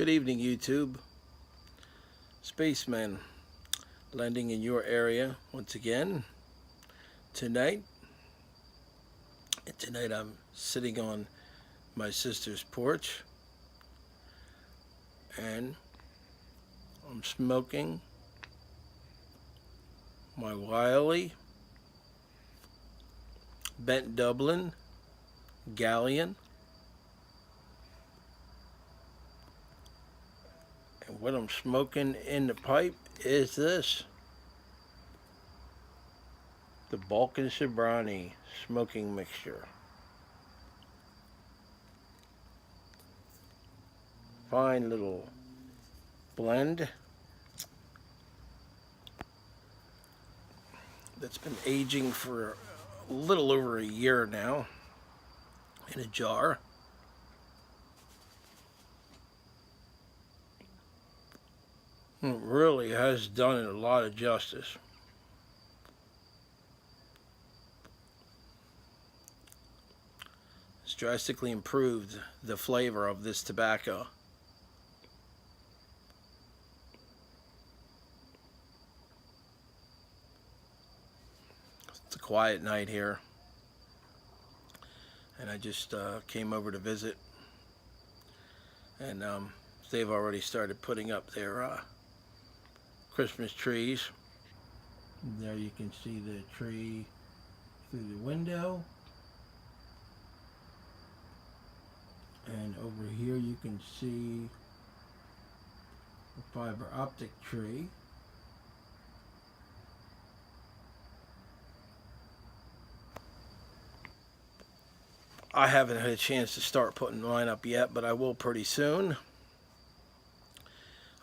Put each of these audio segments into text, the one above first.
Good evening, YouTube. Spaceman landing in your area once again tonight. And tonight I'm sitting on my sister's porch and I'm smoking my Wiley Bent Dublin Galleon. And what I'm smoking in the pipe is this. The Balkan Sobranie smoking mixture. Fine little blend that's been aging for a little over a year now in a jar. It really has done it a lot of justice. It's drastically improved the flavor of this tobacco. It's a quiet night here, and I just came over to visit, and they've already started putting up their Christmas trees. There you can see the tree through the window, and over here you can see the fiber optic tree. I haven't had a chance to start putting mine up yet, but I will pretty soon.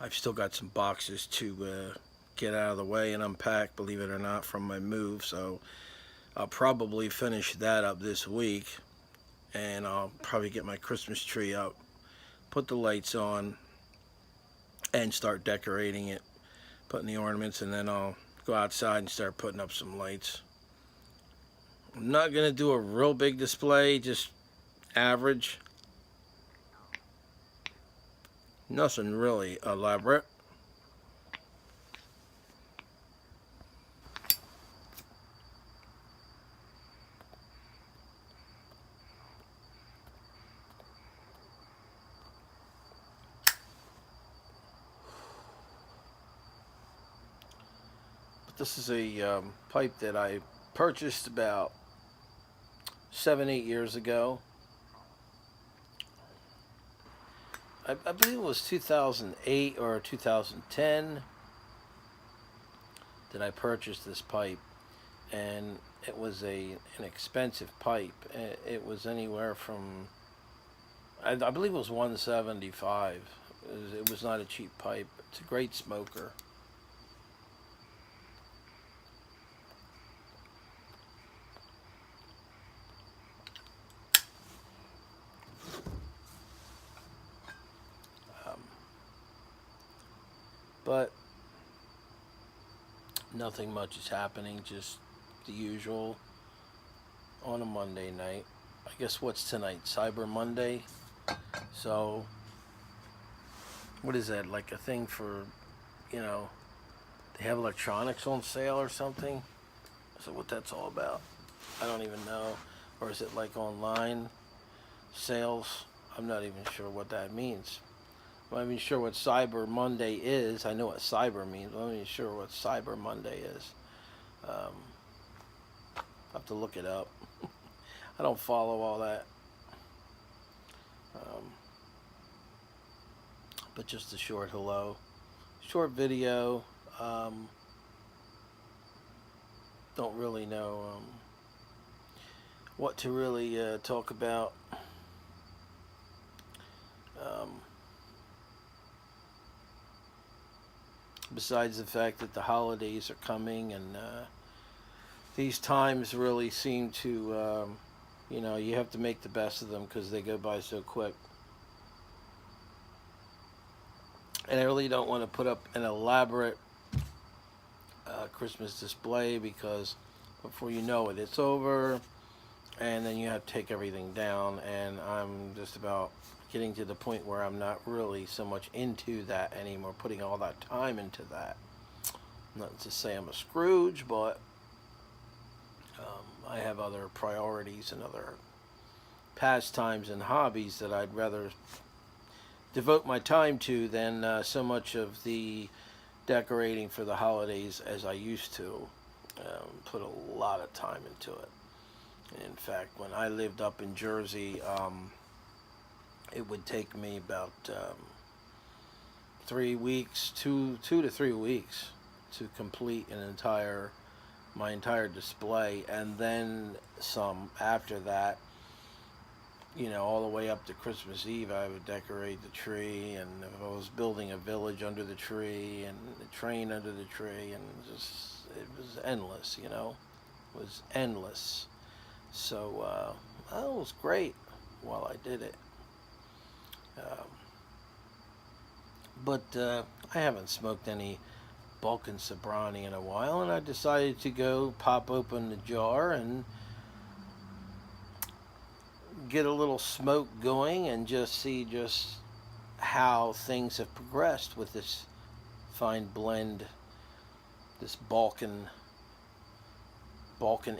I've still got some boxes to get out of the way and unpack, believe it or not, from my move, so I'll probably finish that up this week, and I'll probably get my Christmas tree up, put the lights on, and start decorating it, putting the ornaments, and then I'll go outside and start putting up some lights. I'm not going to do a real big display, just average. Nothing really elaborate. But this is a pipe that I purchased about 7-8 years ago. I believe it was 2008 or 2010 that I purchased this pipe, and it was an expensive pipe. It was anywhere from, I believe it was $175. It was not a cheap pipe. It's a great smoker. But nothing much is happening, just the usual on a Monday night. I guess what's tonight? Cyber Monday. So what is that, like a thing for, you know, they have electronics on sale or something? So what that's all about, I don't even know. Or is it like online sales? I'm not even sure what that means. I'm not even sure what Cyber Monday is. I know what cyber means, but I'm not even sure what Cyber Monday is. I have to look it up. I don't follow all that. But just a short hello. Short video. Don't really know what to really talk about. Besides the fact that the holidays are coming, and these times really seem to, you know, you have to make the best of them because they go by so quick. And I really don't want to put up an elaborate Christmas display, because before you know it, it's over, and then you have to take everything down, and I'm just about getting to the point where I'm not really so much into that anymore, putting all that time into that. Not to say I'm a Scrooge, but I have other priorities and other pastimes and hobbies that I'd rather devote my time to than so much of the decorating for the holidays as I used to. Put a lot of time into it. In fact, when I lived up in Jersey, it would take me about 3 weeks, 2 to 3 weeks, to complete my entire display, and then some after that. All the way up to Christmas Eve, I would decorate the tree, and if I was building a village under the tree, and a train under the tree, and it was endless, It was endless. So, it was great while I did it. But I haven't smoked any Balkan Sobranie in a while, and I decided to go pop open the jar and get a little smoke going and just see just how things have progressed with this fine blend, this Balkan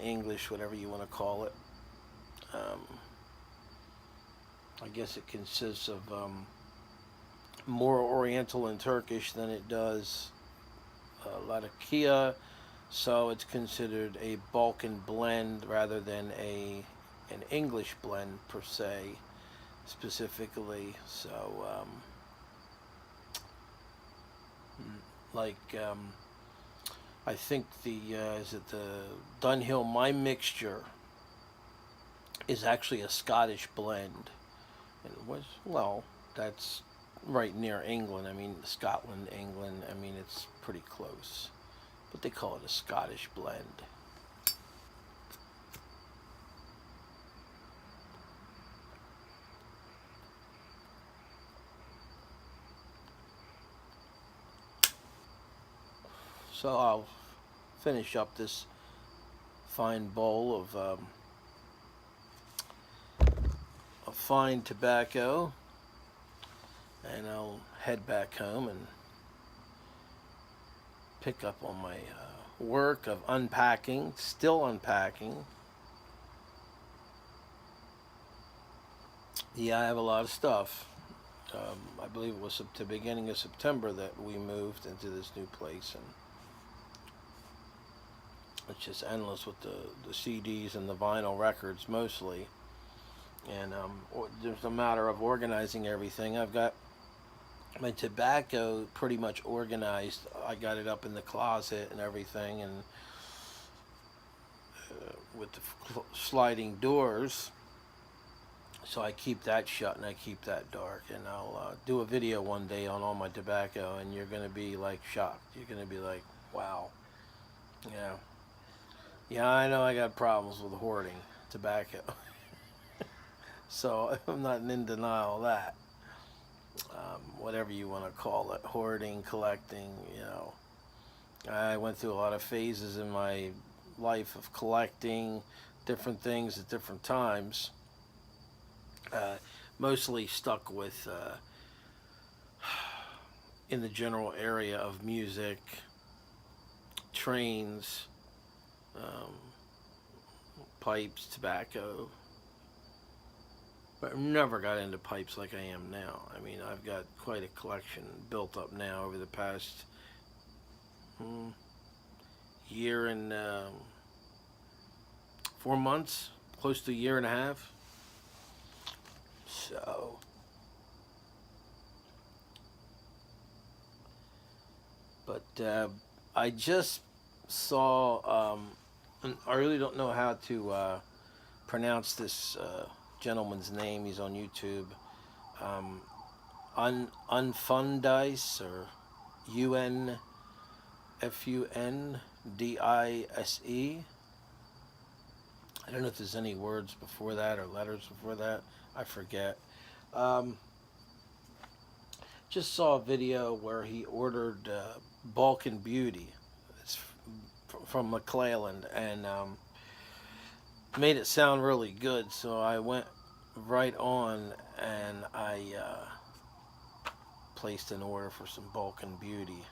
English, whatever you want to call it. I guess it consists of more Oriental and Turkish than it does Latakia, so it's considered a Balkan blend rather than an English blend per se, specifically. So, I think the Dunhill My Mixture is actually a Scottish blend, and that's right near England. I mean, Scotland, England. I mean, it's pretty close, but they call it a Scottish blend. So I'll finish up this fine bowl of fine tobacco, and I'll head back home and pick up on my work of unpacking, still unpacking. Yeah, I have a lot of stuff. I believe it was the beginning of September that we moved into this new place, and it's just endless with the CDs and the vinyl records mostly. And there's a matter of organizing everything. I've got my tobacco pretty much organized. I got it up in the closet and everything, and with the sliding doors. So I keep that shut and I keep that dark. And I'll do a video one day on all my tobacco, and you're going to be like shocked. You're going to be like, wow. Yeah, I know I got problems with hoarding tobacco. So I'm not in denial of that. Whatever you want to call it, hoarding, collecting, I went through a lot of phases in my life of collecting different things at different times. Mostly stuck with in the general area of music, trains, pipes, tobacco, but never got into pipes like I am now. I mean, I've got quite a collection built up now over the past year and 4 months, close to a year and a half. So, but I just saw, and I really don't know how to pronounce this gentleman's name. He's on YouTube. Unfundice, or UNFUNDISE. I don't know if there's any words before that or letters before that. I forget. Just saw a video where he ordered Balkan Beauty. It's from McClelland, and made it sound really good. So I went right on, and I placed an order for some Balkan Beauty.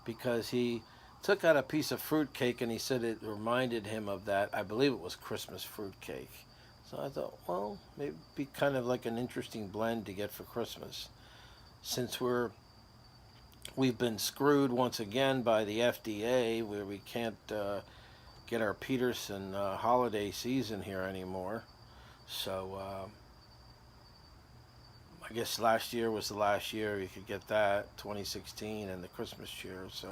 Because he took out a piece of fruitcake and he said it reminded him of that. I believe it was Christmas fruitcake. So I thought, well, maybe it'd be kind of like an interesting blend to get for Christmas. Since we've been screwed once again by the FDA, where we can't get our Peterson holiday season here anymore. So I guess last year was the last year you could get that, 2016, and the Christmas cheer. So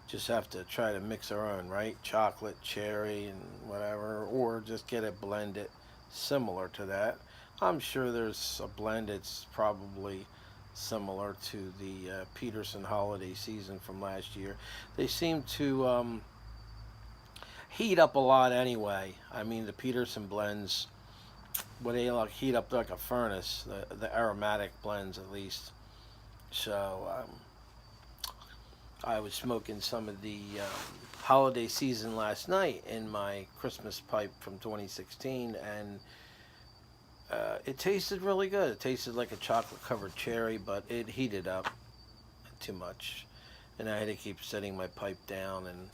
just have to try to mix our own, right? Chocolate, cherry, and whatever, or just get it blended similar to that. I'm sure there's a blend that's probably similar to the Peterson holiday season from last year. They seem to heat up a lot anyway. I mean, the Peterson blends, well, they like heat up like a furnace, the aromatic blends at least. So I was smoking some of the holiday season last night in my Christmas pipe from 2016, and it tasted really good. It tasted like a chocolate covered cherry, but it heated up too much, and I had to keep setting my pipe down and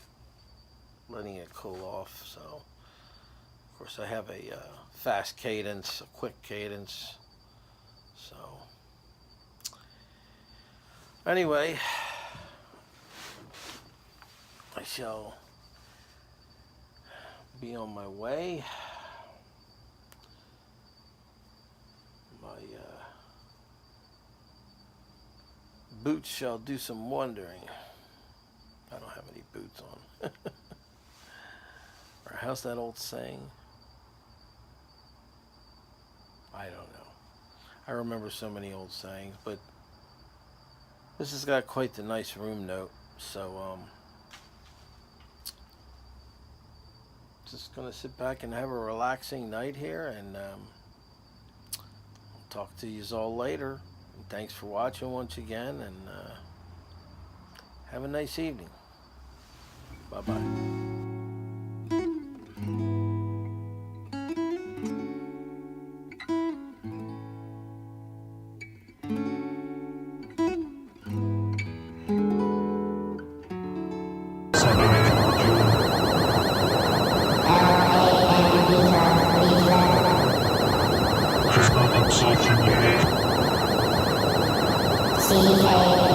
letting it cool off. So of course I have a fast cadence, a quick cadence. So anyway, I shall be on my way. My boots shall do some wondering. I don't have any boots on. Or how's that old saying? I don't know. I remember so many old sayings, but this has got quite the nice room note. So just gonna sit back and have a relaxing night here, and I'll talk to you all later. And thanks for watching once again, and have a nice evening. Bye bye. Balkan Sobranie.